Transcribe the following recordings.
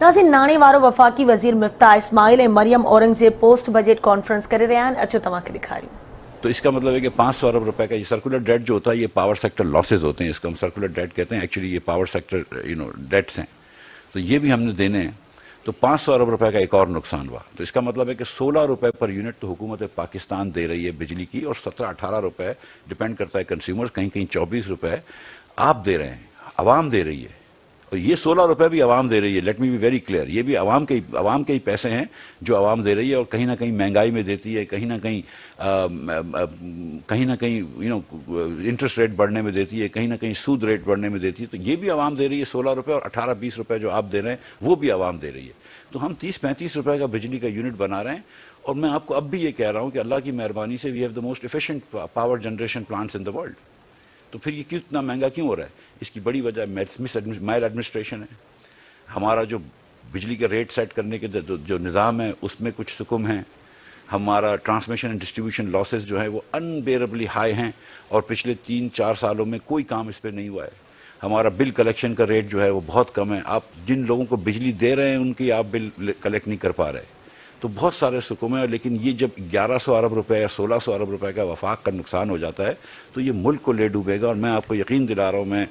नाज़रीन, नाणे वारो वफ़ाक़ी वज़ीर मिफ्ता इस्माइल ऐं Maryam Aurangzeb post budget conference करे रहिया आहिनि। अचो तव्हांखे ॾेखारियूं। तो इसका मतलब है कि 500 अरब रुपए का ये सर्कुलर डेट जो होता है ये पावर सेक्टर लॉसेज होते हैं, इसको हम सर्कुलर डेट कहते हैं। एक्चुअली ये पावर सेक्टर डेट्स हैं, तो ये भी हमने देने हैं। तो 500 अरब रुपए का एक और नुकसान हुआ। तो इसका मतलब है कि 16 रुपए पर यूनिट तो हुकूमत पाकिस्तान दे रही है बिजली की, और 17-18 रुपए डिपेंड करता है कंज्यूमर्स, कहीं कहीं 24 रुपए आप दे रहे हैं, आवाम दे रही है। और ये 16 रुपए भी आवाम दे रही है। Let me be very clear, ये भी आवाम के ही पैसे हैं जो आवाम दे रही है, और कहीं ना कहीं महंगाई में देती है, कहीं ना कहीं इंटरेस्ट रेट बढ़ने में देती है, कहीं ना कहीं सूद रेट बढ़ने में देती है। तो ये भी आवाम दे रही है 16 रुपए, और 18-20 रुपए जो आप दे रहे हैं वो भी आवाम दे रही है। तो हम 30-35 रुपए का बिजली का यूनिट बना रहे हैं। और मैं आपको अब भी ये कह रहा हूँ कि अल्लाह की मेहरबानी से we have the most efficient power generation plants in the world. तो फिर ये क्यों इतना महंगा क्यों हो रहा है? इसकी बड़ी वजह माल एडमिनिस्ट्रेशन है। हमारा जो बिजली के रेट सेट करने के जो निज़ाम है उसमें कुछ सुकुम हैं। हमारा ट्रांसमिशन एंड डिस्ट्रीब्यूशन लॉसेस जो है वो अनबेरेबली हाई हैं, और पिछले 3-4 सालों में कोई काम इस पर नहीं हुआ है। हमारा बिल कलेक्शन का रेट जो है वो बहुत कम है। आप जिन लोगों को बिजली दे रहे हैं उनकी आप बिल कलेक्ट नहीं कर पा रहे। तो बहुत सारे सुकुम है। लेकिन ये जब 1100 अरब रुपए या 1600 अरब रुपए का वफाक का नुकसान हो जाता है तो ये मुल्क को ले डूबेगा। और मैं आपको यकीन दिला रहा हूँ, मैं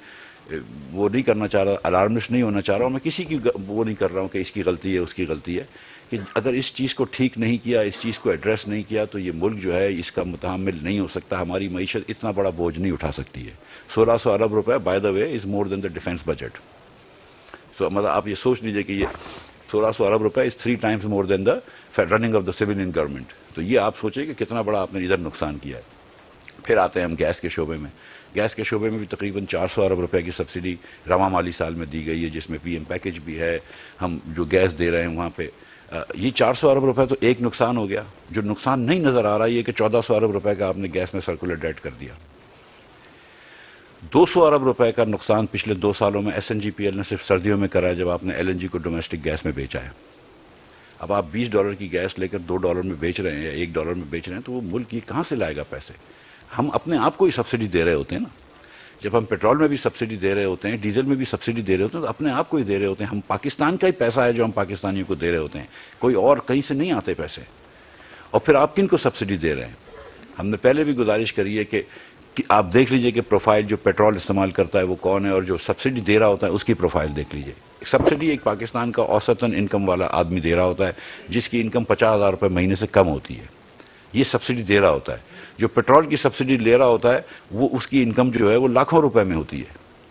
वो नहीं करना चाह रहा, अलार्मिस्ट नहीं होना चाह रहा हूँ, मैं किसी की वो नहीं कर रहा हूँ कि इसकी गलती है उसकी गलती है, कि अगर इस चीज़ को ठीक नहीं किया, इस चीज़ को एड्रेस नहीं किया, तो ये मुल्क जो है इसका मुतहम्मिल नहीं हो सकता। हमारी मईशत इतना बड़ा बोझ नहीं उठा सकती है। 1600 अरब रुपए by the way is more than the defence budget. So मतलब आप ये सोच लीजिए कि ये 1600 अरब रुपए is 3 times more than the running of the civilian government. तो ये आप सोचिए कि कितना बड़ा आपने इधर नुकसान किया है। फिर आते हैं हम गैस के शोबे में। गैस के शोबे में भी तकरीबन 400 अरब रुपए की सब्सिडी रवा माली साल में दी गई है, जिसमें पीएम पैकेज भी है। हम जो गैस दे रहे हैं वहाँ पे ये 400 अरब रुपए तो एक नुकसान हो गया। जो नुकसान नहीं नज़र आ रहा है ये कि 1400 अरब रुपए का आपने गैस में सर्कुलर डेट कर दिया। 200 अरब रुपए का नुकसान पिछले 2 सालों में SNGPL ने सिर्फ सर्दियों में करा है, जब आपने LNG को डोमेस्टिक गैस में बेचा है। अब आप $20 की गैस लेकर $2 में बेच रहे हैं या $1 में बेच रहे हैं, तो वो मुल्क ये कहाँ से लाएगा पैसे? हम अपने आप को ही सब्सिडी दे रहे होते हैं ना। जब हम पेट्रोल में भी सब्सिडी दे रहे होते हैं, डीजल में भी सब्सिडी दे रहे होते हैं, तो अपने आप को ही दे रहे होते हैं। हम पाकिस्तान का ही पैसा है जो हम पाकिस्तानियों को दे रहे होते हैं, कोई और कहीं से नहीं आते पैसे। और फिर आप किन को सब्सिडी दे रहे हैं? हमने पहले भी गुजारिश करी है कि आप देख लीजिए कि प्रोफाइल जो पेट्रोल इस्तेमाल करता है वो कौन है, और जो सब्सिडी दे रहा होता है उसकी प्रोफाइल देख लीजिए। सब्सिडी एक पाकिस्तान का औसतन इनकम वाला आदमी दे रहा होता है, जिसकी इनकम 50,000 रुपये महीने से कम होती है, ये सब्सिडी दे रहा होता है। जो पेट्रोल की सब्सिडी ले रहा होता है वो उसकी इनकम जो है वो लाखों रुपए में होती है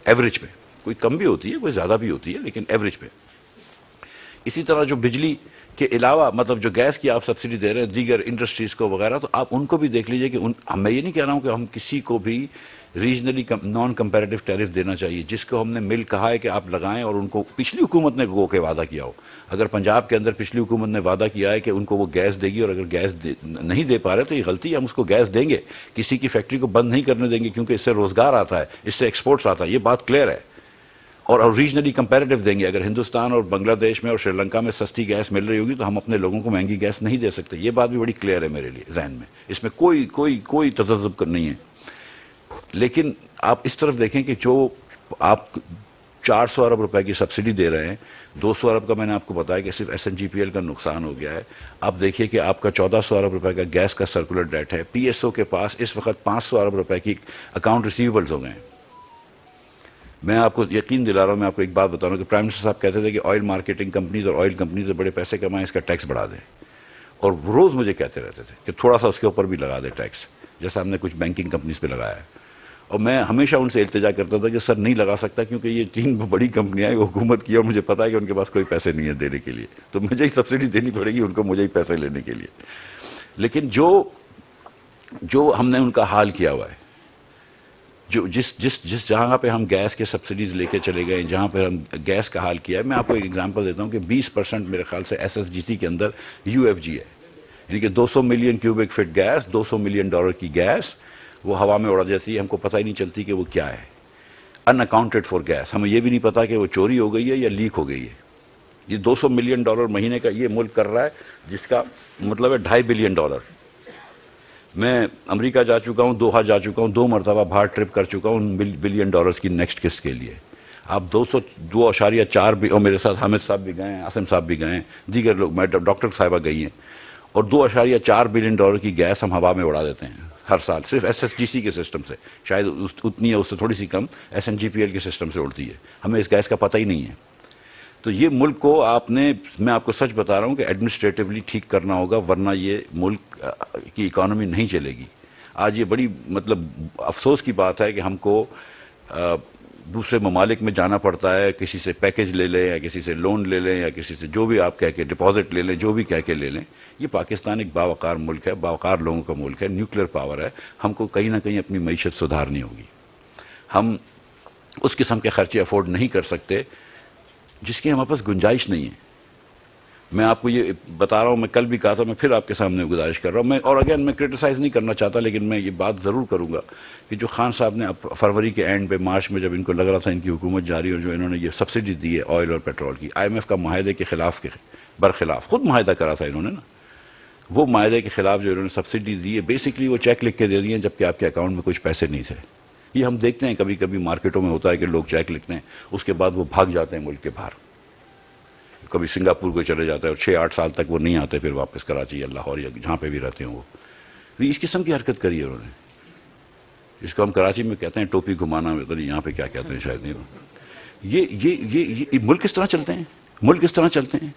एवरेज पे। कोई कम भी होती है, कोई ज़्यादा भी होती है, लेकिन एवरेज पे। इसी तरह जो बिजली के अलावा मतलब जो गैस की आप सब्सिडी दे रहे हैं दीगर इंडस्ट्रीज़ को वगैरह, तो आप उनको भी देख लीजिए कि मैं ये नहीं कह रहा हूँ कि हम किसी को भी रीजनली नॉन कंपैरेटिव टैरिफ देना चाहिए। जिसको हमने मिल कहा है कि आप लगाएं, और उनको पिछली हुकूमत ने गो के वादा किया हो। अगर पंजाब के अंदर पिछली हुकूमत ने वादा किया है कि उनको वो गैस देगी, और अगर गैस नहीं दे पा रहे तो ये गलती है, हम उसको गैस देंगे। किसी की फैक्ट्री को बंद नहीं करने देंगे, क्योंकि इससे रोज़गार आता है, इससे एक्सपोर्ट्स आता है, ये बात क्लियर है। और रीजनली कंपैरेटिव देंगे। अगर हिंदुस्तान और बांग्लादेश में और श्रीलंका में सस्ती गैस मिल रही होगी तो हम अपने लोगों को महंगी गैस नहीं दे सकते। ये बात भी बड़ी क्लियर है मेरे लिए जहन में, इसमें कोई कोई कोई तजब्जुब नहीं है। लेकिन आप इस तरफ देखें कि जो आप 400 अरब रुपए की सब्सिडी दे रहे हैं, 200 अरब का मैंने आपको बताया कि सिर्फ SNGPL का नुकसान हो गया है। आप देखिए कि आपका 1400 अरब रुपए का गैस का सर्कुलर डेट है। PSO के पास इस वक्त 500 अरब रुपए की अकाउंट रिसीवेबल्स हो गए हैं। मैं आपको यकीन दिला रहा हूँ, मैं आपको एक बात बता रहा हूँ कि प्राइम मिनिस्टर साहब कहते थे कि ऑयल मार्केटिंग कंपनीज और ऑयल कंपनीज से बड़े पैसे कमाएं, इसका टैक्स बढ़ा दें। और रोज़ मुझे कहते रहते थे कि थोड़ा सा उसके ऊपर भी लगा दे टैक्स, जैसा हमने कुछ बैंकिंग कंपनीज पे लगाया है। और मैं हमेशा उनसे इल्तिजा करता था कि सर नहीं लगा सकता, क्योंकि ये 3 बड़ी कंपनियां हैं हुकूमत की, और मुझे पता है कि उनके पास कोई पैसे नहीं है देने के लिए, तो मुझे ही सब्सिडी देनी पड़ेगी उनको, मुझे ही पैसे लेने के लिए। लेकिन जो हमने उनका हाल किया हुआ है, जो जिस जहाँ पे हम गैस के सब्सिडीज़ लेके चले गए, जहाँ पे हम गैस का हाल किया है, मैं आपको एक एग्जांपल देता हूँ कि 20% मेरे ख्याल से SSGC के अंदर UFG है, यानी कि 200 million cubic feet gas, $200 million की गैस वो हवा में उड़ा जाती है, हमको पता ही नहीं चलती कि वो क्या है। अनअकाउंटेड फॉर गैस, हमें ये भी नहीं पता कि वो चोरी हो गई है या लीक हो गई है। ये $200 मिलियन महीने का ये मुल्क कर रहा है, जिसका मतलब है $2.5 बिलियन। मैं अमेरिका जा चुका हूँ, दोहा जा चुका हूँ, 2 मरतबा बाहर ट्रिप कर चुका हूँ $1 बिलियन की नेक्स्ट किस्त के लिए। आप 202.4 भी, और मेरे साथ हामिद साहब भी गए हैं, आसिम साहब भी गए हैं, दीगर लोग, डॉक्टर साहिबा गई हैं, और $2.4 बिलियन की गैस हम हवा में उड़ा देते हैं हर साल, सिर्फ SSGC के सिस्टम से। शायद उतनी है, उससे थोड़ी सी कम SNGPL के सिस्टम से उड़ती है, हमें इस गैस का पता ही नहीं है। तो ये मुल्क को मैं आपको सच बता रहा हूँ कि एडमिनिस्ट्रेटिवली ठीक करना होगा, वरना ये मुल्क की इकॉनमी नहीं चलेगी। आज ये बड़ी अफसोस की बात है कि हमको दूसरे ममालिक में जाना पड़ता है, किसी से पैकेज ले लें या किसी से लोन ले लें या किसी से जो भी आप कह के डिपॉजिट ले लें, जो भी कह के ले लें। ये पाकिस्तान एक बावकार मुल्क है, बावकार लोगों का मुल्क है, न्यूक्लियर पावर है। हमको कहीं ना कहीं अपनी मईशत सुधारनी होगी। हम उस किस्म के खर्चे अफोर्ड नहीं कर सकते जिसकी हमारे पास गुंजाइश नहीं है। मैं आपको ये बता रहा हूँ, मैं कल भी कहा था, मैं फिर आपके सामने गुजारिश कर रहा हूँ। और अगेन मैं क्रिटिसाइज़ नहीं करना चाहता, लेकिन मैं ये बात ज़रूर करूँगा कि जो खान साहब ने अब फरवरी के एंड पे, मार्च में, जब इनको लग रहा था इनकी हुकूमत जारी और जो इन्होंने ये सब्सिडी दी है ऑयल और पेट्रोल की, IMF का माहदे के बरखिलाफ़ खुद माहदा करा था इन्होंने ना, वो माहदे के ख़िलाफ़ जो इन्होंने सब्सिडी दी है, बेसिकली वो चेक लिख के दे दिए जबकि आपके अकाउंट में कुछ पैसे नहीं थे। ये हम देखते हैं कभी कभी मार्केटों में होता है कि लोग चेक लिखते हैं, उसके बाद वो भाग जाते हैं मुल्क के बाहर, कभी सिंगापुर को चले जाते हैं और 6-8 साल तक वो नहीं आते, फिर वापस कराची या लाहौर या जहाँ पे भी रहते हैं वो इस किस्म की हरकत करी है उन्होंने। इसको हम कराची में कहते हैं टोपी घुमाना, मतलब यहाँ पे क्या कहते हैं शायद नहीं। ये मुल्क किस तरह चलते हैं, मुल्क किस तरह चलते हैं।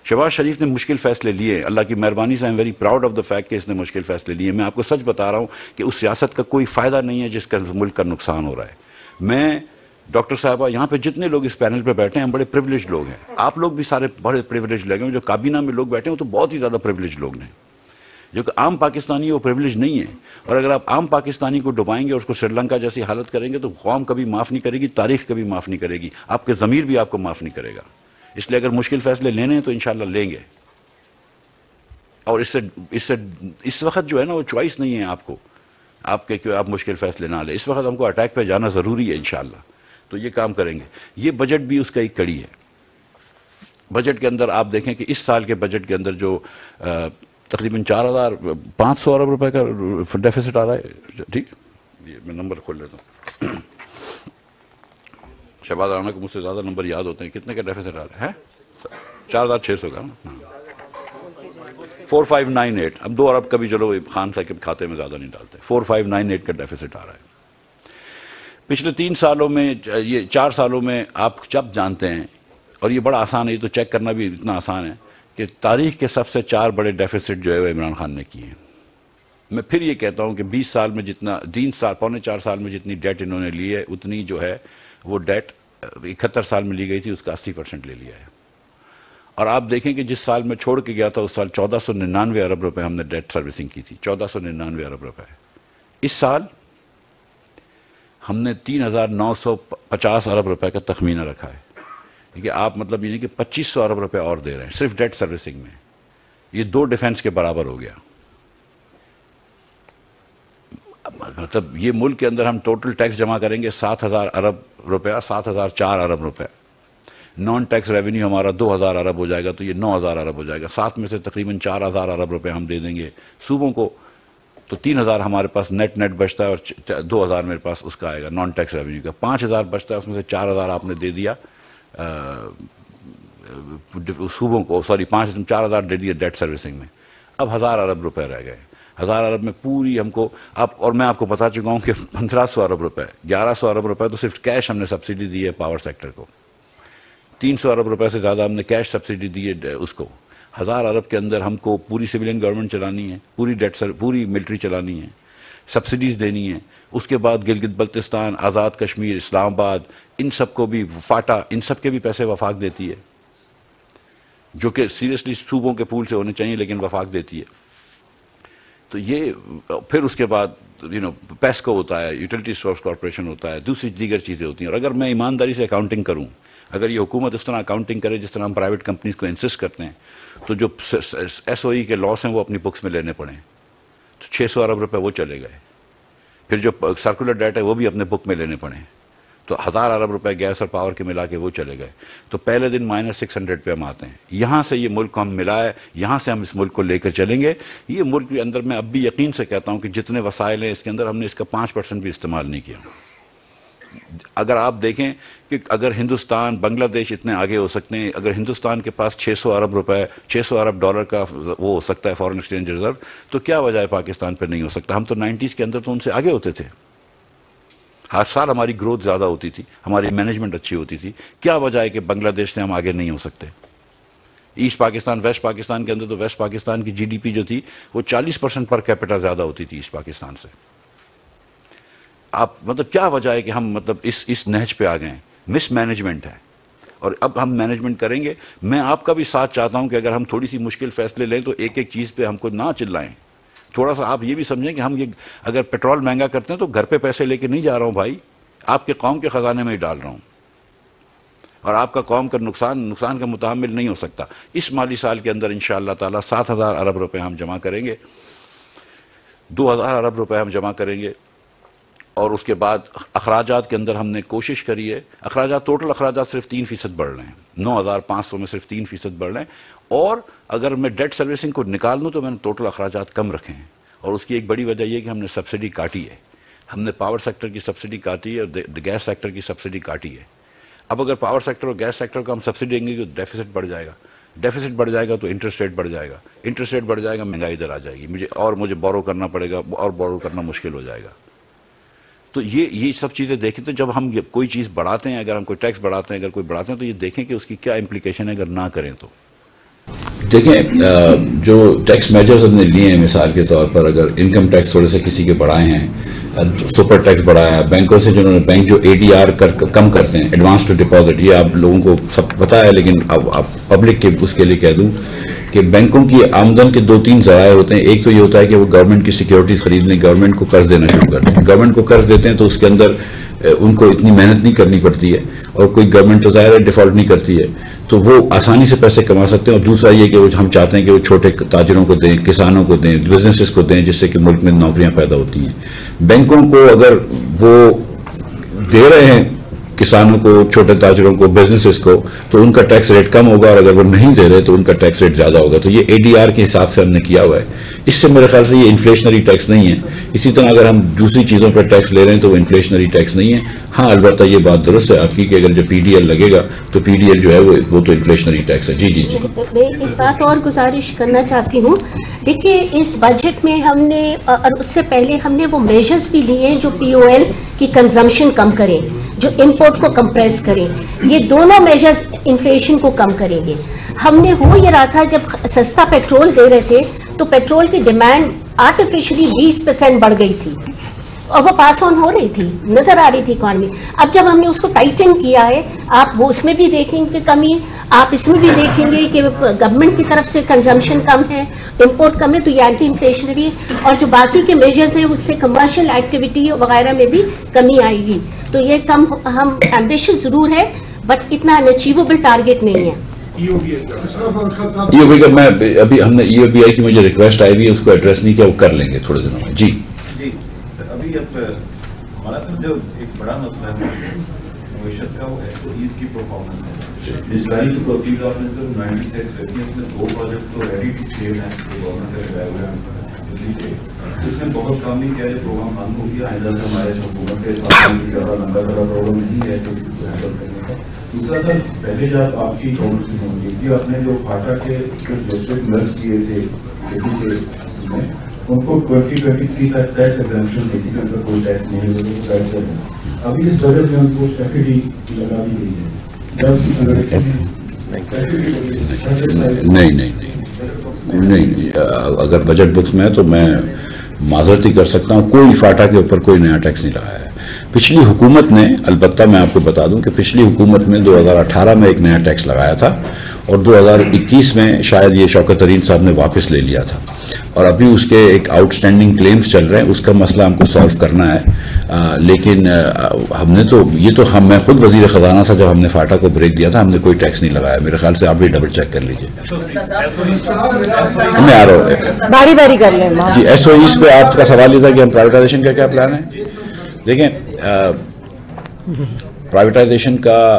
शहबाज शरीफ ने मुश्किल फ़ैसले लिए, अल्लाह की मेहरबानी से I am very proud of the fact कि इसने मुश्किल फ़ैसले लिए। मैं आपको सच बता रहा हूँ कि उस सियासत का कोई फ़ायदा नहीं है जिसका मुल्क का नुकसान हो रहा है। मैं डॉक्टर साहबा, यहाँ पे जितने लोग इस पैनल पे बैठे हैं, हम बड़े प्रिविलेज लोग हैं, आप लोग भी सारे बड़े प्रिविलेज लोग हैं। जो काबीना में लोग बैठे हैं वो तो बहुत ही ज़्यादा प्रिविलेज लोग हैं, जो कि आम पाकिस्तानी वो प्रिविलेज नहीं है। और अगर आप आम पाकिस्तानी को डुबाएंगे और उसको श्रीलंका जैसी हालत करेंगे तो कौम कभी माफ़ नहीं करेगी, तारीख कभी माफ़ नहीं करेगी, आपके ज़मीर भी आपको माफ़ नहीं करेगा। इसलिए अगर मुश्किल फ़ैसले लेने हैं तो इंशाल्लाह लेंगे। और इससे इस वक्त जो है ना वो चॉइस नहीं है आपको, आपके कि आप मुश्किल फ़ैसले ना लें। इस वक्त हमको अटैक पे जाना ज़रूरी है इंशाल्लाह, तो ये काम करेंगे। ये बजट भी उसका एक कड़ी है। बजट के अंदर आप देखें कि इस साल के बजट के अंदर जो तकरीबन 4,500 अरब रुपए का डेफिसिट आ रहा है। ठीक, ये मैं नंबर खोल लेता हूँ। शहबाज राना को मुझसे ज़्यादा नंबर याद होते हैं। कितने का डेफिसिट आ रहा है? 4,600 का ना, 4598। अब 2 अरब का भी चलो खान साहब के खाते में ज़्यादा नहीं डालते। 4598 का डेफिसिट आ रहा है। पिछले 3 सालों में, ये 4 सालों में आप जब जानते हैं, और ये बड़ा आसान है, ये तो चेक करना भी इतना आसान है कि तारीख के सबसे 4 बड़े डेफिसिट जो है वो इमरान खान ने किए हैं। मैं फिर ये कहता हूँ कि 20 साल में जितना, 3 साल, पौने 4 साल में जितनी डेट इन्होंने ली है, उतनी जो है वो डेट 71 साल में ली गई थी, उसका 80% ले लिया है। और आप देखें कि जिस साल में छोड़ के गया था उस साल 1499 अरब रुपए हमने डेट सर्विसिंग की थी, 1499 अरब रुपए। इस साल हमने 3,950 अरब रुपए का तखमीना रखा है। देखिए आप, मतलब ये नहीं कि 2500 अरब रुपए और दे रहे हैं सिर्फ डेट सर्विसिंग में। ये 2 डिफेंस के बराबर हो गया। मतलब ये मुल्क के अंदर हम टोटल टैक्स जमा करेंगे 7,000 अरब रुपया, 7,004 अरब रुपए। नॉन टैक्स रेवेन्यू हमारा 2,000 अरब हो जाएगा, तो ये 9,000 अरब हो जाएगा। 7 में से तकरीबन 4,000 अरब रुपए हम दे देंगे सूबों को, तो 3,000 हमारे पास नेट बचता है, और 2,000 मेरे पास उसका आएगा नॉन टैक्स रेवेन्यू का। 5,000 बचता है, उसमें से 4,000 आपने दे दिया सूबों को, सॉरी 4,000 दे दिए डेट सर्विसिंग में। अब 1,000 अरब रुपए रह गए। 1,000 अरब में पूरी हमको आप, और मैं आपको बता चुका हूँ कि 1,500 अरब रुपए, 1,100 अरब रुपए तो सिर्फ कैश हमने सब्सिडी दी है पावर सेक्टर को। 300 अरब रुपए से ज़्यादा हमने कैश सब्सिडी दी है उसको। 1,000 अरब के अंदर हमको पूरी सिविलियन गवर्नमेंट चलानी है, पूरी मिलिट्री चलानी है, सब्सिडीज़ देनी है। उसके बाद गिलगित बल्तिस्तान, आज़ाद कश्मीर, इस्लामाबाद, इन सब को भी, फाटा, इन सब के भी पैसे वफाक देती है, जो कि सीरियसली सूबों के पूल से होने चाहिए, लेकिन वफाक देती है। तो ये फिर उसके बाद पेस्को होता है, यूटिलिटी सोर्स कॉर्पोरेशन होता है, दूसरी दीगर चीज़ें होती हैं। और अगर मैं ईमानदारी से अकाउंटिंग करूँ, अगर ये हुकूमत इस तरह अकाउंटिंग करे जिस तरह हम प्राइवेट कंपनीज को इंसिस्ट करते हैं, तो जो SOE के लॉस हैं वो अपनी बुक्स में लेने पड़े, तो 600 अरब रुपए वो चले गए। फिर जो सर्कुलर डेट है वो भी अपने बुक में लेने पड़े, तो 1,000 अरब रुपए गैस और पावर के मिला के वो चले गए। तो पहले दिन -600 पे हम आते हैं। यहाँ से ये मुल्क को हम मिलाए, यहाँ से हम इस मुल्क को लेकर चलेंगे। ये मुल्क के अंदर मैं अब भी यकीन से कहता हूँ कि जितने वसाइल हैं इसके अंदर, हमने इसका 5% भी इस्तेमाल नहीं किया। अगर आप देखें कि अगर हिंदुस्तान बांग्लादेश इतने आगे हो सकते हैं, अगर हिंदुस्तान के पास 600 अरब रुपए 600 अरब डॉलर का वो हो सकता है फॉरेन एक्सचेंज रिजर्व, तो क्या वजह है पाकिस्तान पर नहीं हो सकता? हम तो 90s के अंदर तो उनसे आगे होते थे, हर साल हमारी ग्रोथ ज़्यादा होती थी, हमारी मैनेजमेंट अच्छी होती थी। क्या वजह है कि बांग्लादेश से हम आगे नहीं हो सकते? ईस्ट पाकिस्तान वेस्ट पाकिस्तान के अंदर तो वेस्ट पाकिस्तान की जीडीपी जो थी वो 40% पर कैपिटा ज़्यादा होती थी ईस्ट पाकिस्तान से। आप मतलब क्या वजह है कि हम मतलब इस नहज पे आ गए? मिसमैनेजमेंट है, और अब हम मैनेजमेंट करेंगे। मैं आपका भी साथ चाहता हूं कि अगर हम थोड़ी सी मुश्किल फैसले लें तो एक एक चीज़ पे हमको ना चिल्लाएं। थोड़ा सा आप ये भी समझें कि हम ये अगर पेट्रोल महंगा करते हैं तो घर पे पैसे लेके नहीं जा रहा हूं भाई, आपके कौम के ख़जाने में ही डाल रहा हूं, और आपका कौम का नुकसान का मुतामिल नहीं हो सकता। इस माली साल के अंदर इंशाअल्लाह ताला 7,000 अरब रुपए हम जमा करेंगे, 2,000 अरब रुपए हम जमा करेंगे, और उसके बाद अखराजात के अंदर हमने कोशिश करी है, अखराजात टोटल अखराजात सिर्फ 3% बढ़ रहे हैं, 9,500 में सिर्फ 3% बढ़ रहे हैं। और अगर मैं डेट सर्विसिंग को निकाल दूँ तो मैंने टोटल अखराजात कम रखे हैं, और उसकी एक बड़ी वजह यह कि हमने सब्सिडी काटी है। हमने पावर सेक्टर की सब्सिडी काटी है और गैस सेक्टर की सब्सिडी काटी है। अब अगर पावर सेक्टर और गैस सेक्टर को हम सब्सिडी देंगे तो डेफिसिट बढ़ जाएगा, डेफिसिट बढ़ जाएगा तो इंटरेस्ट रेट बढ़ जाएगा, इंटरेस्ट रेट बढ़ जाएगा, महंगाई इधर आ जाएगी, मुझे बोरो करना पड़ेगा, और बोरो करना मुश्किल हो जाएगा। तो ये सब चीज़ें देखें। तो जब हम कोई चीज़ बढ़ाते हैं, अगर हम कोई टैक्स बढ़ाते हैं, अगर कोई बढ़ाते हैं, तो ये देखें कि उसकी क्या इम्प्लीकेशन है अगर ना करें तो। देखें, जो टैक्स मेजर्स हमने लिए हैं, मिसाल के तौर पर अगर इनकम टैक्स थोड़े से किसी के बढ़ाए हैं, सुपर टैक्स बढ़ाया, बैंकों से जिन्होंने बैंक जो ADR कम करते हैं, एडवांस टू डिपॉजिट, ये आप लोगों को सब पता है, लेकिन अब पब्लिक के उसके लिए कह दूं कि बैंकों की आमदन के 2-3 जराए होते हैं। एक तो ये होता है कि वो गवर्नमेंट की सिक्योरिटीज खरीदने, गवर्नमेंट को कर्ज देना शुरू करते हैं। गवर्नमेंट को कर्ज देते हैं तो उसके अंदर उनको इतनी मेहनत नहीं करनी पड़ती है, और कोई गवर्नमेंट तो ज़ाहिर है डिफॉल्ट नहीं करती है, तो वो आसानी से पैसे कमा सकते हैं। और दूसरा ये कि वो हम चाहते हैं कि वो छोटे ताजिरों को दें, किसानों को दें, बिजनेसेस को दें, जिससे कि मुल्क में नौकरियां पैदा होती हैं। बैंकों को अगर वो दे रहे हैं किसानों को, छोटे ताजिरों को, बिजनेसेस को, तो उनका टैक्स रेट कम होगा, और अगर वो नहीं दे रहे तो उनका टैक्स रेट ज्यादा होगा। तो ये ADR के हिसाब से हमने किया हुआ है। इससे मेरे ख्याल से ये इन्फ्लेशनरी टैक्स नहीं है। इसी तरह अगर हम दूसरी चीजों पर टैक्स ले रहे हैं तो वो इन्फ्लेशनरी टैक्स नहीं है। हाँ, अलबत्ता ये बात दुरुस्त है आपकी कि अगर जब PDL लगेगा तो PDL जो है वो तो इन्फ्लेशनरी टैक्स है। जी जी जी, मैं एक बात और गुजारिश करना चाहती हूँ। देखिए, इस बजट में हमने और उससे पहले हमने वो मेजर्स भी लिए जो POL की कंजम्पशन कम करें, जो इंपोर्ट को कंप्रेस करें। ये दोनों मेजर्स इन्फ्लेशन को कम करेंगे। हमने हो ये रहा था, जब सस्ता पेट्रोल दे रहे थे तो पेट्रोल की डिमांड आर्टिफिशियली 20% बढ़ गई थी, और वो पास ऑन हो रही थी, नजर आ रही थी इकॉनमी। अब जब हमने उसको टाइटन किया है, आप वो उसमें भी देखेंगे कमी, आप इसमें भी देखेंगे कि गवर्नमेंट की तरफ से कंजम्पशन कम है, इंपोर्ट कम है, तो ये एंटी इन्फ्लेशनरी, और जो बाकी के मेजर्स हैं उससे कमर्शियल एक्टिविटी वगैरह में भी कमी आएगी। तो ये कम, हम एम्बिशियस जरूर है, बट इतना अनअचीवेबल टारगेट नहीं है। EOB का मैं अभी हमने EOBI की मुझे रिक्वेस्ट आई हुई है, उसको एड्रेस नहीं किया, वो कर लेंगे थोड़े दिनों में। जी जी, अभी अब हमारा तो जो एक बड़ा मसला है मईशत का, वो SOEs की परफॉर्मेंस है। डिजिटली तो प्रोसीड आपने सिर्फ 96 रखी है, उसमें 2 प्रोजेक्ट तो रेडी टू सेल हैं, गवर्नमेंट का डिजायर दिल्ली के, उसमें बहुत कम ही किया, प्रोग्राम बंद हो गया। आइंदा से हमारे हुकूमत के साथ ज़्यादा लंबा प्रॉब्लम नहीं है तो हैंडल करने का। दूसरा सर, पहले जब आपकी गवर्नमेंट होगी कि आपने जो फाटा के डिस्ट्रिक्ट मर्ज किए थे में, उनको 2023 तक टैक्स एग्जेम्पशन देती है, उनका कोई टैक्स नहीं होगा। अभी इस बजट में उनको स्टैट्यूटरी लगा दी गई है। नहीं, अगर बजट बुक्स में है तो मैं माजरत ही कर सकता हूँ, कोई फाटा के ऊपर कोई नया टैक्स नहीं लगाया है। पिछली हुकूमत ने, अलबत्ता मैं आपको बता दूं कि पिछली हुकूमत में 2018 में एक नया टैक्स लगाया था, और 2021 में शायद ये शौकत तरीन साहब ने वापस ले लिया था, और अभी उसके एक आउटस्टैंडिंग क्लेम्स चल रहे हैं, उसका मसला हमको सॉल्व करना है। लेकिन हमने तो मैं खुद वजीर खजाना था जब हमने फाटा को ब्रेक दिया था, हमने कोई टैक्स नहीं लगाया। मेरे ख्याल से आप भी डबल चेक कर लीजिए। मैं आ रहा हूँ, बारी बारी कर लें जी। SOEs पे आपका सवाल ये था कि हम प्राइवेटाइजेशन का क्या प्लान है। देखें, प्राइवेटाइजेशन का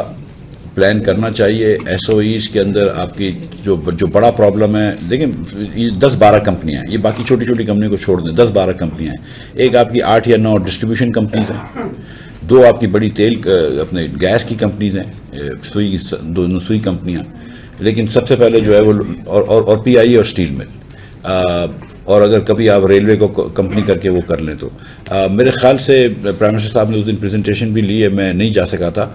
प्लान करना चाहिए। SOEs के अंदर आपकी जो बड़ा प्रॉब्लम है, देखें ये 10-12 कंपनियां हैं, ये बाकी छोटी छोटी कंपनियों को छोड़ दें, 10-12 कंपनियां हैं। एक आपकी 8 या 9 डिस्ट्रीब्यूशन कंपनीज हैं। दो आपकी बड़ी तेल अपने गैस की कंपनीज हैं, दोनों सुई कंपनियां, लेकिन सबसे पहले जो है वो और पीआई और स्टील मिल, और अगर कभी आप रेलवे को कंपनी करके वो कर लें तो मेरे ख्याल से प्राइम मिनिस्टर साहब ने उस दिन प्रेजेंटेशन भी ली है, मैं नहीं जा सका था।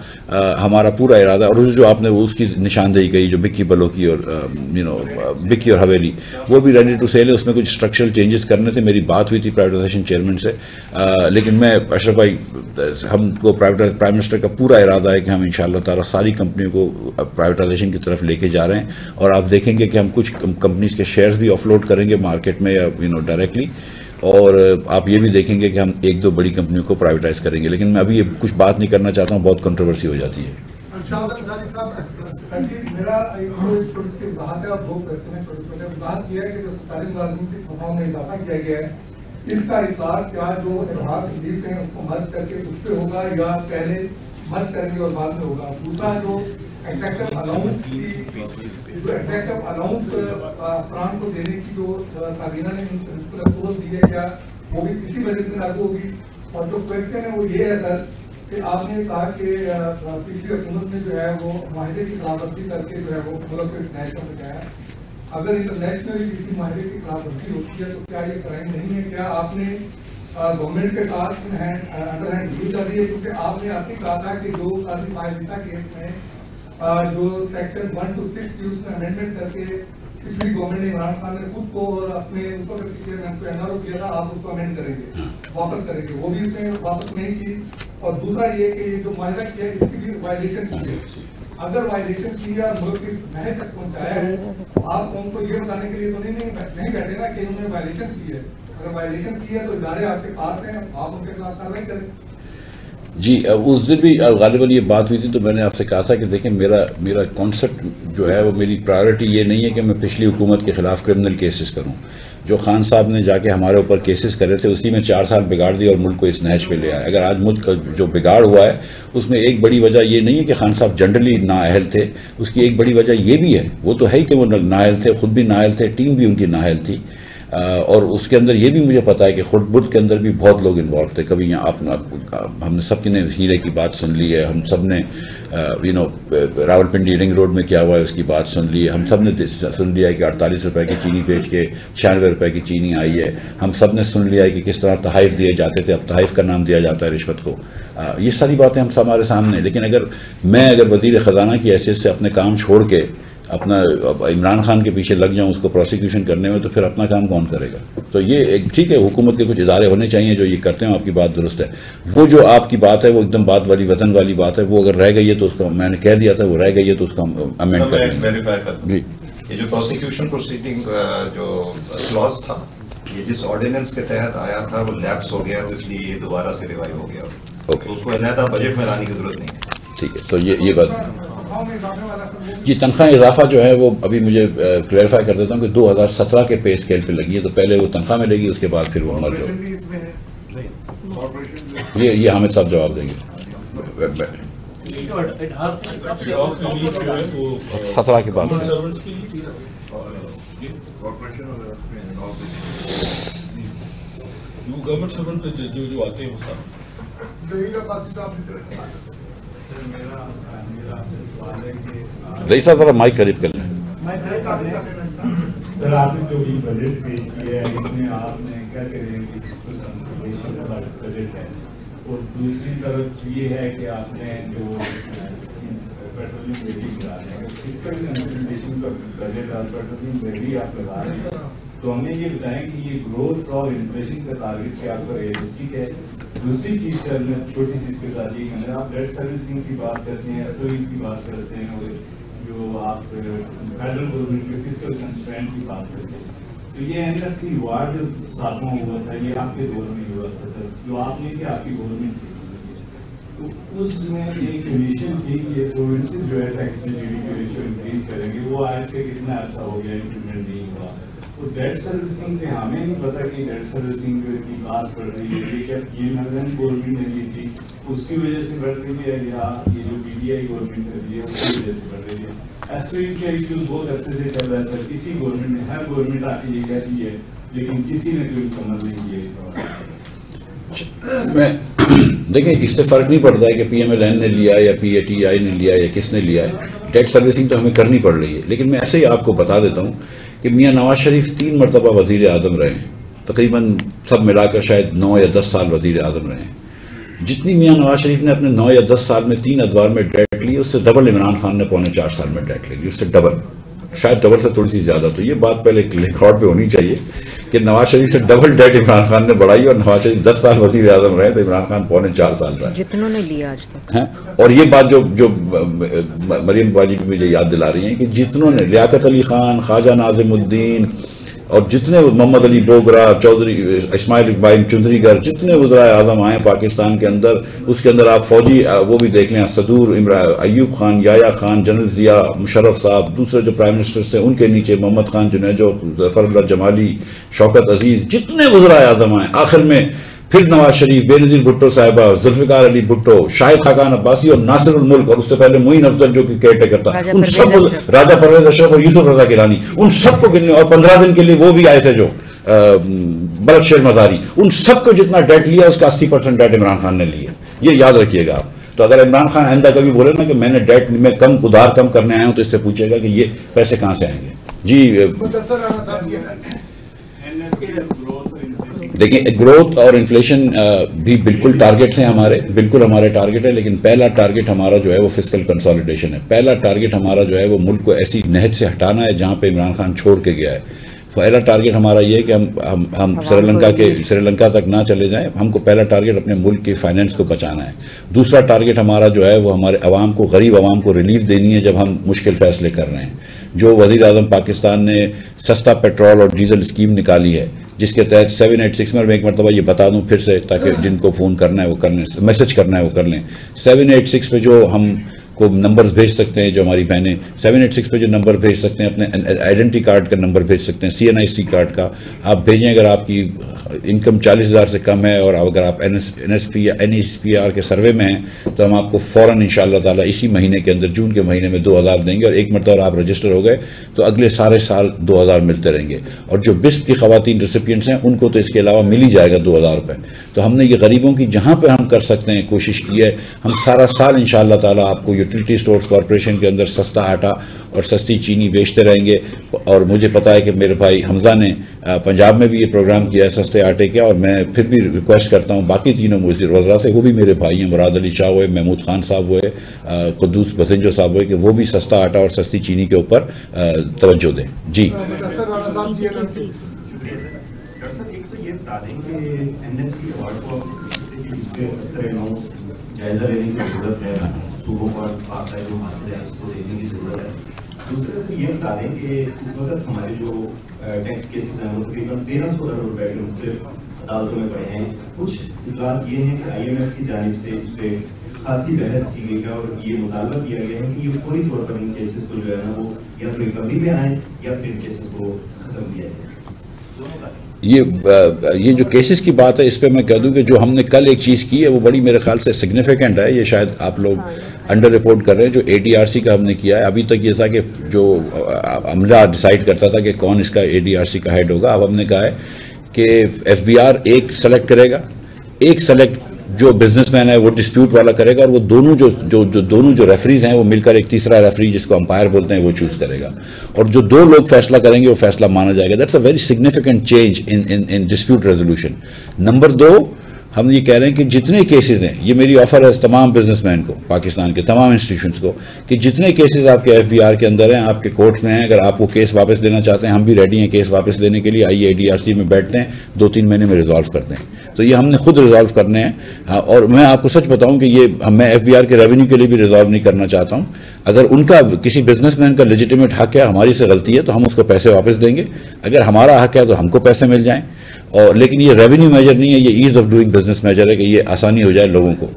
हमारा पूरा इरादा, और जो आपने वो उसकी निशानदेही कही जो बिक्की बलो की और बिक्की और हवेली, वो भी रेडी टू सेल है, उसमें कुछ स्ट्रक्चरल चेंजेस करने थे। मेरी बात हुई थी प्राइवेटाइजेशन चेयरमैन से, लेकिन मैं अशरफ भाई, हमको प्राइम मिनिस्टर का पूरा इरादा है कि हम इंशाअल्लाह ताला सारी कंपनियों को प्राइवेटाइजेशन की तरफ लेके जा रहे हैं, और आप देखेंगे कि हम कुछ कंपनीज के शेयर्स भी ऑफलोड करेंगे मार्केट में या डायरेक्टली, और आप ये भी देखेंगे कि हम एक दो बड़ी कंपनियों को प्राइवेटाइज करेंगे। लेकिन मैं अभी ये कुछ बात नहीं करना चाहता हूँ, बहुत कंट्रोवर्सी हो जाती है। मेरा एक छोटी सी बात है और दो क्वेश्चन है छोटे-छोटे। बात यह है कि जो सरकारी मुलाजिम की तनख्वाह में इजाफा किया गया है, इसका इतलाक क्या जो इलाहाक रिलीफ है उसको मर्ज करके उस पर होगा या पहले मर्ज करेंगे और बाद में होगा? दूसरा, जो एग्जेक्टिव अलाउंस अफरान को देने की जो काबीना ने अप्रूवल दी है, क्या वो भी इसी बजट में लागू होगी? और जो क्वेश्चन है वो ये है सर कि आपने कहा कि पिछली हुकूमत ने जो है वो माहिदे की खिलाफवर्जी करके जो है वो मुल्क को स्नैच कर गया है। अगर इंटरनेशनली किसी माहिदे की खिलाफवर्जी होती है तो क्या ये क्राइम नहीं है? क्या आपने गवर्नमेंट के साथ अंडर हैंड डील कर रही है? क्योंकि आपने आपने कहा था कि जो काजी फायदा केस में जो सेक्शन 1 to 6 की उसमें अमेंडमेंट करके पिछली गवर्नमेंट ने, इमरान खान ने खुद को और अपने ऊपर पिछले एनआरओ किया था, आप उसको अमेंड करेंगे, वापस करेंगे, वो भी उसने वापस नहीं की। और दूसरा ये कि जो माहिदा किया इसकी भी वायलेशन की है, अगर वायलेशन किया और मुल्क की महज तक पहुंचाया है, आप उनको ये बताने के लिए तो नहीं बैठे ना कि उन्होंने वायलेशन की है। अगर वायलेशन की है तो इदारे आपके पास हैं, आप उनके खिलाफ कार्रवाई करें। जी, उस दिन भी गालिबन ये बात हुई थी तो मैंने आपसे कहा था कि देखें, मेरा कॉन्सेप्ट जो है वो, मेरी प्रायोरिटी ये नहीं है कि मैं पिछली हुकूमत के खिलाफ क्रिमिनल केसेस करूं। जो खान साहब ने जाके हमारे ऊपर केसेस करे थे उसी में 4 साल बिगाड़ दिया और मुल्क को इस नहज पे ले आया। अगर आज मुल्क का जो बिगाड़ हुआ है उसमें एक बड़ी वजह ये नहीं है कि खान साहब जनरली नाअहल थे, उसकी एक बड़ी वजह ये भी है, वो तो है ही कि वो नाअहल थे, खुद भी नाअहल थे, टीम भी उनकी नाअहल थी, और उसके अंदर ये भी मुझे पता है कि खुद के अंदर भी बहुत लोग इन्वॉल्व थे। कभी यहाँ हमने सबने हीरे की बात सुन ली है, हम सब ने रावलपिंडी रिंग रोड में क्या हुआ है उसकी बात सुन ली है, हम सब ने सुन लिया है कि 48 रुपए की चीनी बेच के 96 रुपए की चीनी आई है, हम सब ने सुन लिया है कि किस तरह तहाइफ दिए जाते थे, अब तहाइफ का नाम दिया जाता है रिश्वत को। ये सारी बातें हम सब हमारे सामने। लेकिन अगर वजीर खजाना की हैसियत से अपने काम छोड़ के अपना इमरान खान के पीछे लग जाऊं उसको प्रोसिक्यूशन करने में, तो फिर अपना काम कौन करेगा? तो ये एक ठीक है, हुकूमत के कुछ इदारे होने चाहिए जो ये करते हैं, आपकी बात दुरुस्त है। वो जो आपकी बात है वो एकदम बात वाली वतन वाली बात है, वो अगर रह गई है तो उसको, मैंने कह दिया था, वो रह गई है तो उसको अमेंड कर लेंगे। ये जो प्रोसिक्यूशन प्रोसीडिंग जो क्लॉज था, ये जिस ऑर्डिनेंस के तहत आया था वो लैप्स हो गया, तो इसलिए ये दोबारा से रिवाइव हो गया। तो उसको अलहदा बजट में लाने की जरूरत नहीं थी। ठीक है, तो ये बात जी, तनख्वाह इजाफा जो है वो अभी मुझे क्लैरिफाई कर देता हूँ कि 2017 के पे स्केल पे लगी है, तो पहले वो तनख्वाह में लेगी, उसके बाद फिर वो मर्ज हो। ये हामिद साहब जवाब देंगे। 17 के बाद गवर्नमेंट सर्वेंट जो आते हैं वो सब रही साहब जरा माइक करीब कर लें। सर, आपने जो भी बजट पेश किया है इसमें आपने क्या करें कि बजट है, और दूसरी तरफ ये है कि आपने जो पेट्रोलियम रेटिंग लगा रहे हैं, इसका भी कंसल्टेशन का बजट और पेट्रोलियम रेटिंग आप लगा रहे हैं, तो हमें ये बताएं कि ये ग्रोथ और इन्फ्लेशन का टारगेट क्या आपका रियलिस्टिक है? दूसरी चीज सर, मैं छोटी सी इसके साथ ये कहना, आप डेट सर्विसिंग की बात करते हैं, एसओईज की बात करते हैं, और जो आप फेडरल गवर्नमेंट के फिस्कल कंस्ट्रेंट की बात करते हैं, तो ये एनएफसी वार्ड जो साथ में हुआ था, ये आपके दौर में हुआ था सर, जो आपने किया आपकी गवर्नमेंट की, तो उसमें एक कंडीशन थी कि ये प्रोविंसेस जो है टैक्स जीडीपी रेशियो इंक्रीज करेंगे, वो आज के कितना ऐसा हो गया इंप्लीमेंट नहीं हुआ। तो डेट सर्विसिंग पे हमें नहीं पता कि डेट सर्विसिंग की बात बढ़ रही है, ये क्या ये नॉर्दर्न गवर्नमेंट ने दी थी उसकी वजह से बढ़ रही है, या ये जो बीडीआई गवर्नमेंट ने दी है उसकी वजह से बढ़ रही है? एसओईज का इश्यूज बहुत अच्छे से चल रहा है सर, किसी गवर्नमेंट ने, हर गवर्नमेंट आके ये कहती है, लेकिन किसी ने कोई कमर नहीं किया इस बात। देखिए, इससे फ़र्क नहीं पड़ता है कि PMLN ने लिया या PATI ने लिया या किसने लिया है, डेट सर्विसिंग तो हमें करनी पड़ रही है। लेकिन मैं ऐसे ही आपको बता देता हूँ कि मियाँ नवाज शरीफ 3 मरतबा वज़ीर आज़म रहे हैं, तकरीबन सब मिलाकर शायद 9 या 10 साल वज़ीर आज़म रहे हैं। जितनी मियाँ नवाज शरीफ ने अपने 9 या 10 साल में 3 अदवार में डेट ली, उससे डबल इमरान खान ने 3.25 साल में डेट ले ली, उससे डबल, शायद डबल से थोड़ी सी ज्यादा। तो ये बात पहले रिकॉर्ड पे होनी चाहिए कि नवाज शरीफ से डबल डेट इमरान खान ने बढ़ाई और नवाज शरीफ 10 साल वज़ीर आज़म रहे तो इमरान खान 3.25 साल रहा जितनों ने लिया आज तक है। और ये बात जो मरियम बाजी भी मुझे याद दिला रही है कि जितनों ने, लियाकत अली खान, ख्वाजा नाज़िमुद्दीन और जितने मोहम्मद अली बोगरा, चौधरी इस्माइल इकबाल चुंदरीगर, जितने वज़राए आज़म आए पाकिस्तान के अंदर, उसके अंदर आप फौजी वो भी देख लें, सदूर, अयूब खान, याया खान, जनरल जिया, मुशर्रफ साहब, दूसरे जो प्राइम मिनिस्टर्स थे उनके नीचे मोहम्मद खान जुनेजो, जफरुल्लाह जमाली, शौकत अजीज, जितने वज़राए आज़म आए, आखिर में फिर नवाज शरीफ, बेनज़ीर भुट्टो साहिबा, जुल्फ़िकार अली भुट्टो, शाहिद खाकान अब्बासी और नासिरुल मुल्क, और उससे पहले मुइन अफजल जो कि केयर टेकर था, उन सब, राजा परवेज अशरफ और यूसुफ रजा गिलानी, उन सबको गिनने, और 15 दिन के लिए वो भी आए थे जो बलक शेर मज़ारी, उन सबको जितना डेट लिया उसका 80% डेट इमरान खान ने लिया। ये याद रखिएगा आप। तो अगर इमरान खान आइंदा कभी बोले ना कि मैंने डेट में कम उधार कम करने आया हूं, तो इससे पूछेगा कि ये पैसे कहां से आएंगे। जी देखिए, ग्रोथ और इन्फ्लेशन भी बिल्कुल टारगेट्स हैं हमारे, बिल्कुल हमारे टारगेट है। लेकिन पहला टारगेट हमारा जो है वो फिस्कल कंसोलिडेशन है। पहला टारगेट हमारा जो है वो मुल्क को ऐसी नहज से हटाना है जहां पे इमरान खान छोड़ के गया है। पहला टारगेट हमारा ये है कि हम श्रीलंका तक ना चले जाएं। हमको पहला टारगेट अपने मुल्क के फाइनेंस को बचाना है। दूसरा टारगेट हमारा जो है वो हमारे अवाम को, गरीब अवाम को रिलीफ देनी है जब हम मुश्किल फैसले कर रहे हैं। जो वज़ीर आज़म पाकिस्तान ने सस्ता पेट्रोल और डीजल स्कीम निकाली है, जिसके तहत 786 में एक मरतबा ये बता दूं फिर से, ताकि जिनको फ़ोन करना है वो कर लें, मैसेज करना है वो कर लें। 786 पे जो हम को नंबर्स भेज सकते हैं, जो हमारी बहनें 786 पे जो नंबर भेज सकते हैं, अपने आइडेंटिटी कार्ड का नंबर भेज सकते हैं, CNIC कार्ड का आप भेजें। अगर आपकी इनकम 40,000 से कम है और अगर आप NSP या NSPR के सर्वे में हैं तो हम आपको फ़ौरन इंशाअल्लाह ताला इसी महीने के अंदर, जून के महीने में 2,000 देंगे। और एक मरतबा आप रजिस्टर हो गए तो अगले सारे साल 2,000 मिलते रहेंगे। और जो बिस्प की ख़वातीन रेसिपिएंट्स हैं उनको तो इसके अलावा मिल ही जाएगा 2,000 रुपये। तो हमने ये गरीबों की जहाँ पर हम कर सकते हैं कोशिश की है। हम सारा साल इंशाअल्लाह ताला आपको यूटिलिटी स्टोर्स कॉरपोरेशन के अंदर सस्ता आटा और सस्ती चीनी बेचते रहेंगे। और मुझे पता है कि मेरे भाई हमजा ने पंजाब में भी ये प्रोग्राम किया है सस्ते आटे का। और मैं फिर भी रिक्वेस्ट करता हूँ बाकी तीनों वज़रा से, वो भी मेरे भाई हैं, मुराद अली शाह हुए, महमूद खान साहब हुए, कुद्दूस बसिंजो साहब हुए, कि वो भी सस्ता आटा और सस्ती चीनी के ऊपर तवज्जो दें। जी सूबों पर आता है जो हासिल है उसको देखने की जरूरत है। दूसरे से ये बता दें कि इस वक्त हमारे जो टैक्स केसेस हैं वो तकरीबन 1300 करोड़ रुपए के मुख्तलिफ अदालतों में पड़े हैं। कुछ इतलात ये हैं कि IMF की जानिब से इस पर खासी बहस की गई है और ये मुतालबा किया गया है कि ये फौरी तौर पर इन केसेस को जो है ना वो या तो रिकवरी में आए या फिर केसेस को खत्म किया जाए। ये जो केसेस की बात है, इस पे मैं कह दूं कि जो हमने कल एक चीज़ की है वो बड़ी मेरे ख्याल से सिग्निफिकेंट है। ये शायद आप लोग अंडर रिपोर्ट कर रहे हैं। जो ADRC का हमने किया है, अभी तक ये था कि जो अमला डिसाइड करता था कि कौन इसका ADRC का हेड होगा। अब हमने कहा है कि FBR एक सेलेक्ट करेगा, एक सेलेक्ट जो बिजनेसमैन है वो डिस्प्यूट वाला करेगा, और वो दोनों जो रेफरीज हैं वो मिलकर एक तीसरा रेफरी जिसको अंपायर बोलते हैं वो चूज करेगा। और जो 2 लोग फैसला करेंगे वो फैसला माना जाएगा। That's a very significant change in dispute resolution. Number 2, हम ये कह रहे हैं कि जितने केसेस हैं, ये मेरी ऑफर है तमाम बिजनेसमैन को, पाकिस्तान के तमाम इंस्टीट्यूशंस को, कि जितने केसेस आपके FBR के अंदर हैं, आपके कोर्ट में हैं, अगर आप वो केस वापस लेना चाहते हैं, हम भी रेडी हैं केस वापस लेने के लिए। आइए ADRC में बैठते हैं, 2-3 महीने में रिजॉल्व करते हैं। तो ये हमने खुद रिजॉल्व करने हैं। और मैं आपको सच बताऊं कि ये मैं FBR के रेवेन्यू के लिए भी रिजॉल्व नहीं करना चाहता हूं। अगर उनका किसी बिजनेसमैन का लेजिटिमेट हक है, हमारी से गलती है, तो हम उसको पैसे वापस देंगे। अगर हमारा हक है तो हमको पैसे मिल जाएं। और लेकिन ये रेवेन्यू मेजर नहीं है, ये ease of doing business major है कि ये आसानी हो जाए लोगों को।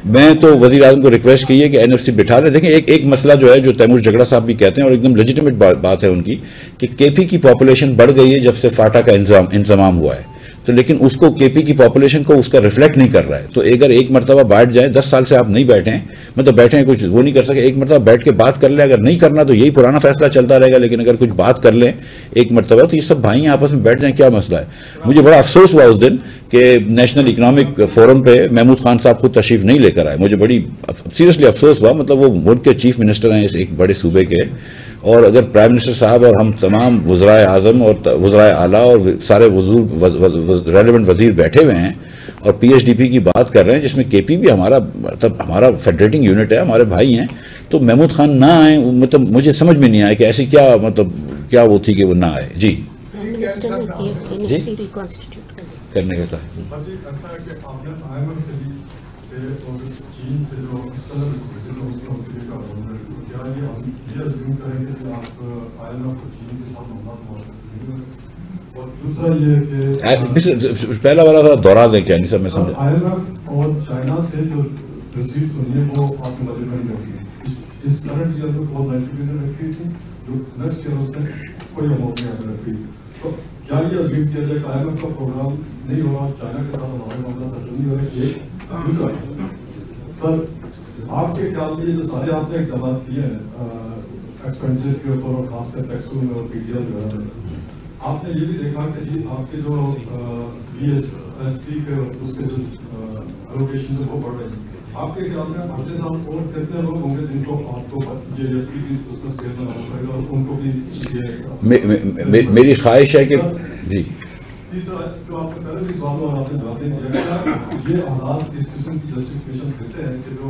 मैं तो वज़ीर आज़म को रिक्वेस्ट की है कि NFC बिठा ले। देखिए, एक मसला जो है, जो तैमूर झगड़ा साहब भी कहते हैं और एकदम लेजिटिमेट बात है उनकी, कि KP की पॉपुलेशन बढ़ गई है जब से फाटा का इंतजाम हुआ है। तो लेकिन उसको केपी की पॉपुलेशन को उसका रिफ्लेक्ट नहीं कर रहा है। तो अगर एक मरतबा बैठ जाए, 10 साल से आप नहीं बैठे हैं, मतलब बैठे हैं कुछ वो नहीं कर सके, एक मरतबा बैठ के बात कर ले। अगर नहीं करना तो यही पुराना फैसला चलता रहेगा, लेकिन अगर कुछ बात कर लें एक मरतबा तो ये सब भाई आपस में बैठ जाएं, क्या मसला है। मुझे बड़ा अफसोस हुआ उस दिन कि नेशनल इकोनॉमिक फोरम पे महमूद खान साहब खुद तशरीफ नहीं लेकर आए। मुझे बड़ी सीरियसली अफसोस हुआ, मतलब वो मुल्क के चीफ मिनिस्टर हैं इस एक बड़े सूबे के, और अगर प्राइम मिनिस्टर साहब और हम तमाम वज़राए आज़म और वज़राए आला और सारे रेलेवेंट वजीर बैठे हुए हैं और पीएचडीपी की बात कर रहे हैं, जिसमें केपी भी हमारा मतलब हमारा फेडरेटिंग यूनिट है, हमारे भाई हैं, तो महमूद खान ना आए, मतलब मुझे समझ में नहीं आया कि ऐसी क्या मतलब क्या वो थी कि वो ना आए। जी करने का था। पहला वाला था दोहरा दें क्या? नहीं सर मैं समझा। IMF और चाइना से जो रिसीव्स हुई है वो आपके बजट में नहीं होगी। इस करंट ईयर में 490 बिलियन रखी थी, जो नेक्स्ट ईयर उसने कोई अमाउंट नहीं रखी। तो क्या ये अज्यूम किया जाए कि IMF का प्रोग्राम नहीं हो रहा, चाइना के साथ हमारे मामला सेटल नहीं हो रहे? दूसरा सर, आपके ख्याल में जो सारे आपने इकदाम किए हैं एक्सपेंडिचर के ऊपर और खासकर टैक्सों में और पीडीआर वगैरह में, आपने ये भी देखा कि जी आपके जो बीएसपी के उसके जो एलोकेशन है वो बढ़ रहे हैं। आपके ख्याल में अगले साल और कितने लोग होंगे जिनको आपको जीएसपी की उसमें स्केल बनाना पड़ेगा और उनको भी ये मेरी ख्वाहिश है कि जी तीसरा जो आपने पहले भी सवाल और आपने जवाब दिया, ये हालात इस किस्म की जस्टिफिकेशन देते हैं कि जो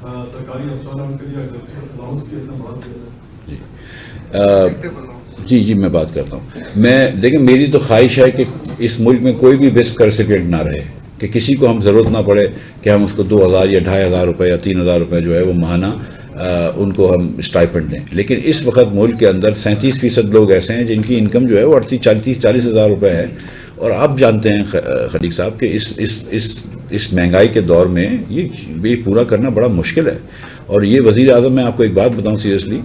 सरकारी अफसर उनके लिए अलाउंस की इतना बात किया जाए? जी मैं बात करता हूँ। मैं देखिए, मेरी तो ख्वाहिश है कि इस मुल्क में कोई भी बेस्ट रेसिपिएंट ना रहे, कि किसी को हम ज़रूरत ना पड़े कि हम उसको 2000 या 2500 रुपये या 3000 रुपये जो है वो माहाना उनको हम स्टाइपेंड दें। लेकिन इस वक्त मुल्क के अंदर 37% लोग ऐसे हैं जिनकी इनकम जो है वो 40 हज़ार रुपये है। और आप जानते हैं खलीक साहब कि इस महंगाई के दौर में ये पूरा करना बड़ा मुश्किल है। और ये वज़ीर आज़म, मैं आपको एक बात बताऊं सीरियसली,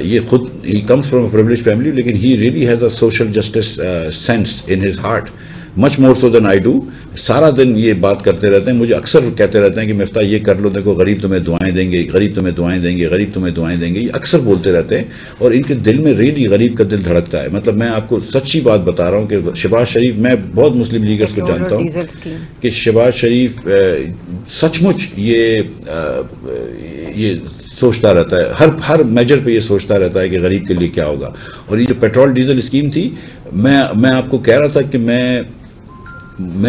ये खुद ही comes from a privileged family, लेकिन he really has a social justice sense in his heart, much more so than I do. सारा दिन ये बात करते रहते हैं, मुझे अक्सर कहते रहते हैं कि मिफ्ता ये कर लो, देखो गरीब तुम्हें दुआएं देंगे, गरीब तुम्हें दुआएं देंगे, गरीब तुम्हें दुआएं देंगे, ये अक्सर बोलते रहते हैं। और इनके दिल में रियली गरीब का दिल धड़कता है। मतलब मैं आपको सच्ची बात बता रहा हूँ कि शहबाज शरीफ, मैं बहुत मुस्लिम लीगर्स को जानता हूँ कि शहबाज शरीफ सचमुच ये सोचता रहता है, हर मेजर पे ये सोचता रहता है कि गरीब के लिए क्या होगा। और ये जो पेट्रोल डीजल स्कीम थी, मैं आपको कह रहा था कि मैंने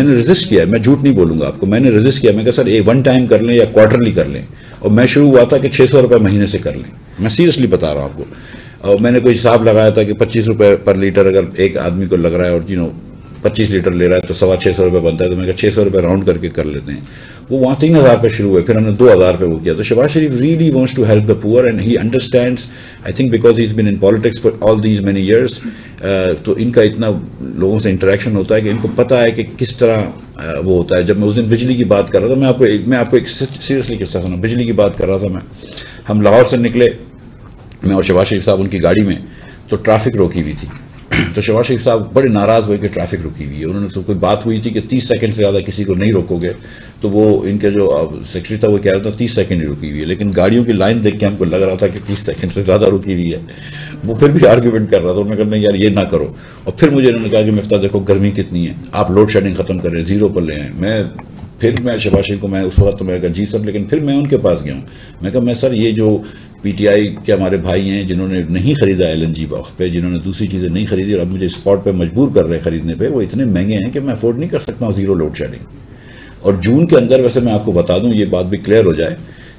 रेजिस्ट किया, मैं झूठ नहीं बोलूंगा आपको, मैंने रेजिस्ट किया। मैं कहा सर वन टाइम कर लें या क्वार्टरली कर लें। और मैं शुरू हुआ था कि 600 रुपये महीने से कर लें, मैं सीरियसली बता रहा हूँ आपको। और मैंने कोई हिसाब लगाया था कि 25 रुपये पर लीटर अगर एक आदमी को लग रहा है और 25 लीटर ले रहा है तो 625 रुपये बनता है, तो मैं कहा 600 रुपये राउंड करके कर लेते हैं। वो वहाँ 3000 पे शुरू हुए, फिर हमने 2000 पे वो किया। तो Shehbaz Sharif really wants to help the poor and he understands, I think because he is been in politics for all these many years. तो इनका इतना लोगों से इंटरेक्शन होता है कि इनको पता है कि किस तरह वो होता है। जब मैं उस दिन बिजली की बात कर रहा था, मैं आपको एक सीरियसली किस्सा सुना। बिजली की बात कर रहा था हम लाहौर से निकले, मैं और शहबाज शरीफ साहब उनकी गाड़ी में, तो ट्रैफिक रोकी हुई थी। तो शहबाज शरीफ साहब बड़े नाराज़ हुए कि ट्रैफिक रुकी हुई है। उन्होंने तो कोई बात हुई थी कि 30 सेकंड से ज़्यादा किसी को नहीं रोकोगे, तो वो इनके जो सेक्रेटरी था वो कह रहा था 30 सेकंड ही रुकी हुई है। लेकिन गाड़ियों की लाइन देख के हमको लग रहा था कि 30 सेकंड से ज़्यादा रुकी हुई है। वो फिर भी आर्ग्यूमेंट कर रहा था। उन्होंने कहा नहीं यार ये ना करो। और फिर मुझे इन्होंने कहा कि मिफ्ता देखो गर्मी कितनी है, आप लोड शेडिंग ख़त्म करें, 0 पर ले आए। मैं शहबाज शरीफ को, मैं उस वक्त तो मैं कहा जी सर, लेकिन फिर मैं उनके पास गया हूँ। मैं कहा मैं सर, ये जो पीटीआई के हमारे भाई हैं जिन्होंने नहीं खरीदा एलएनजी वक्त पे, जिन्होंने दूसरी चीज़ें नहीं खरीदी और अब मुझे स्पॉट पे मजबूर कर रहे हैं खरीदने पे, वो इतने महंगे हैं कि मैं अफोर्ड नहीं कर सकता हूँ 0 लोड शेडिंग। और जून के अंदर, वैसे मैं आपको बता दूं, ये बात भी क्लियर हो जाए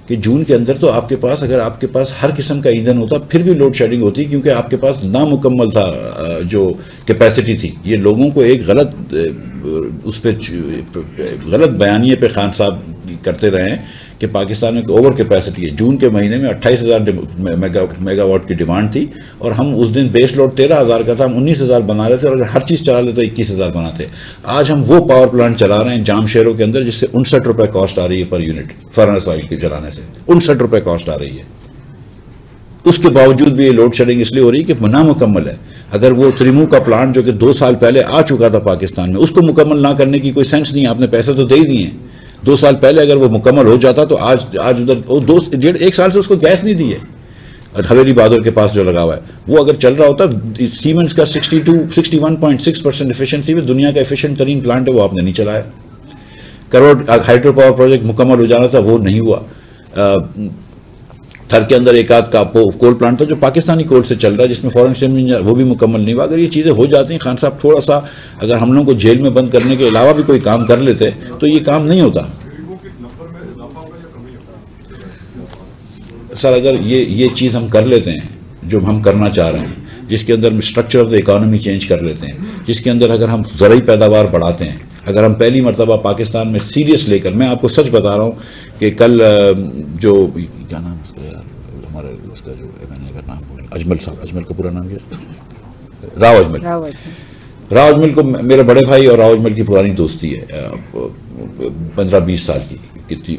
कि जून के अंदर तो आपके पास, अगर आपके पास हर किस्म का ईंधन होता फिर भी लोड शेडिंग होती, क्योंकि आपके पास नामुकम्मल था जो कैपेसिटी थी। ये लोगों को एक गलत गलत बयानिए पे खान साहब करते रहे हैं कि पाकिस्तान में ओवर कैपेसिटी है। जून के महीने में 28,000 मेगावाट की डिमांड थी और हम उस दिन बेस लोड 13,000 का था, हम 19,000 बना रहे थे। और अगर हर चीज़ चला लेते 21,000 बनाते। आज हम वो पावर प्लांट चला रहे हैं जाम शहरों के अंदर जिससे 59 रुपये कॉस्ट आ रही है पर यूनिट, फर्नेस ऑयल के चलाने से 59 रुपये कॉस्ट आ रही है। उसके बावजूद भी ये लोड शेडिंग इसलिए हो रही है कि नामुकम्मल है। अगर वो त्रिमू का प्लांट जो कि 2 साल पहले आ चुका था पाकिस्तान में, उसको मुकम्मल ना करने की कोई सेंस नहीं है। आपने पैसे तो दे ही दिए, 2 साल पहले अगर वो मुकम्मल हो जाता तो आज उधर वो 1.5 साल से उसको गैस नहीं दी है। और हवेली बहादुर के पास जो लगा हुआ है वो अगर चल रहा होता, सीमेंस का 61.6% एफिशिएंसी में दुनिया का एफिशिएंट तरीन प्लांट है, वो आपने नहीं चलाया। करोड़ हाइड्रो पावर प्रोजेक्ट मुकम्मल हो जाना था, वो नहीं हुआ। थर के अंदर एक आध का कोल प्लांट था जो पाकिस्तानी कोल से चल रहा है, जिसमें फॉरेन एक्सचेंज इंजीनियर, वो भी मुकम्मल नहीं हुआ। अगर ये चीज़ें हो जाती हैं खान साहब, थोड़ा सा अगर हम लोगों को जेल में बंद करने के अलावा भी कोई काम कर लेते तो ये काम नहीं होता। सर अगर ये चीज़ हम कर लेते हैं जो हम करना चाह रहे हैं, जिसके अंदर structure of the economy change कर लेते हैं, जिसके अंदर अगर हम ज़रूरी पैदावार बढ़ाते हैं, अगर हम पहली मरतबा पाकिस्तान में सीरियस लेकर, मैं आपको सच बता रहा हूँ कि कल जो क्या नाम उसका यार, हमारे उसका जो मैंने का नाम बोला, अजमल साहब, अजमल का पूरा नाम क्या, राव अजमल को, मेरे बड़े भाई और राव अजमल की पुरानी दोस्ती है 15-20 साल की कितनी,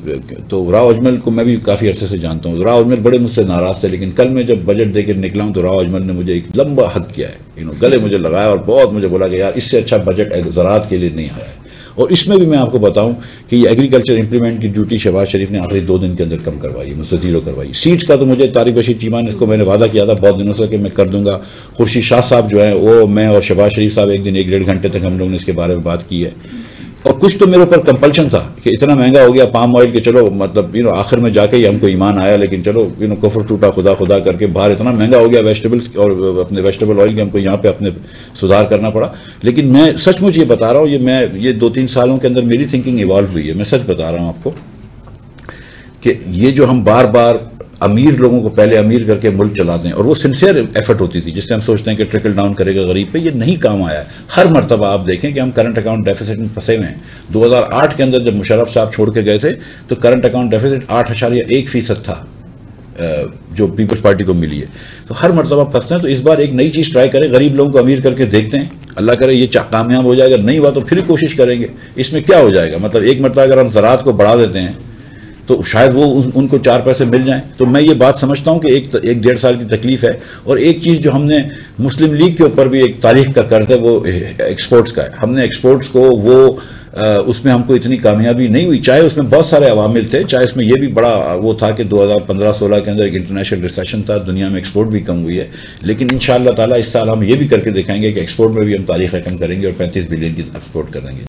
तो राव अजमल को मैं भी काफ़ी अरसे से जानता हूँ। राव अजमल बड़े मुझसे नाराज़ थे, लेकिन कल मैं जब बजट देकर निकला हूँ तो राव अजमल ने मुझे एक लंबा हक किया है, गले मुझे लगाया और बहुत मुझे बोला कि यार इससे अच्छा बजट ज़राअत के लिए नहीं आया है। और इसमें भी मैं आपको बताऊं कि ये एग्रीकल्चर इंप्लीमेंट की ड्यूटी शहबाज शरीफ ने आखिरी 2 दिन के अंदर कम करवाई, मुझसे 0 करवाई। सीट्स का तो मुझे तारिक बशीर चीमा ने, इसको मैंने वादा किया था बहुत दिनों से कि मैं कर दूंगा। खुर्शीद शाह साहब जो हैं, वो, मैं और शहबाज शरीफ साहब एक दिन 1-1.5 घंटे तक हम लोगों ने इसके बारे में बात की है। और कुछ तो मेरे ऊपर कंपल्शन था कि इतना महंगा हो गया पाम ऑयल के, चलो मतलब आखिर में जाके ही हमको ईमान आया, लेकिन चलो कुफ्र टूटा खुदा करके बाहर इतना महंगा हो गया वेजिटेबल्स और अपने वेजिटेबल ऑयल के, हमको यहाँ पे अपने सुधार करना पड़ा। लेकिन मैं सचमुच ये बता रहा हूँ, ये 2-3 सालों के अंदर मेरी थिंकिंग इवॉल्व हुई है। मैं सच बता रहा हूँ आपको कि ये जो हम बार बार अमीर लोगों को पहले अमीर करके मुल्क चलाते हैं, और वो सिंसियर एफर्ट होती थी जिससे हम सोचते हैं कि ट्रिकल डाउन करेगा गरीब पे, ये नहीं काम आया है। हर मरतबा आप देखें कि हम करंट अकाउंट डेफिसिट में फंसे हुए हैं। 2008 के अंदर जब मुशर्रफ साहब छोड़ के गए थे तो करंट अकाउंट डेफिसिट 8.1% था जो पीपल्स पार्टी को मिली है। तो हर मरतबा फंसते हैं। तो इस बार एक नई चीज़ ट्राई करें, गरीब लोगों को अमीर करके देखते हैं, अल्लाह करे ये कामयाब हो जाएगा, नहीं हुआ तो फिर कोशिश करेंगे। इसमें क्या हो जाएगा, मतलब एक मरतबा अगर हम ज़राअत को बढ़ा देते हैं तो शायद वो उनको 4 पैसे मिल जाएं। तो मैं ये बात समझता हूँ कि 1-1.5 साल की तकलीफ है। और एक चीज़ जो हमने मुस्लिम लीग के ऊपर भी एक तारीख का कर्ज है, वो एक्सपोर्ट्स का है। हमने एक्सपोर्ट्स को उसमें हमको इतनी कामयाबी नहीं हुई, चाहे उसमें बहुत सारे अवामिल थे, चाहे उसमें ये भी बड़ा वो था कि 2015-16 के अंदर एक इंटरनेशनल रिसेशन था, दुनिया में एक्सपोर्ट भी कम हुई है। लेकिन इंशाअल्लाह ताला इस साल हम ये भी करके दिखाएंगे कि एक्सपोर्ट में भी हम तारीख रकम करेंगे और 35 बिलियन की एक्सपोर्ट करेंगे।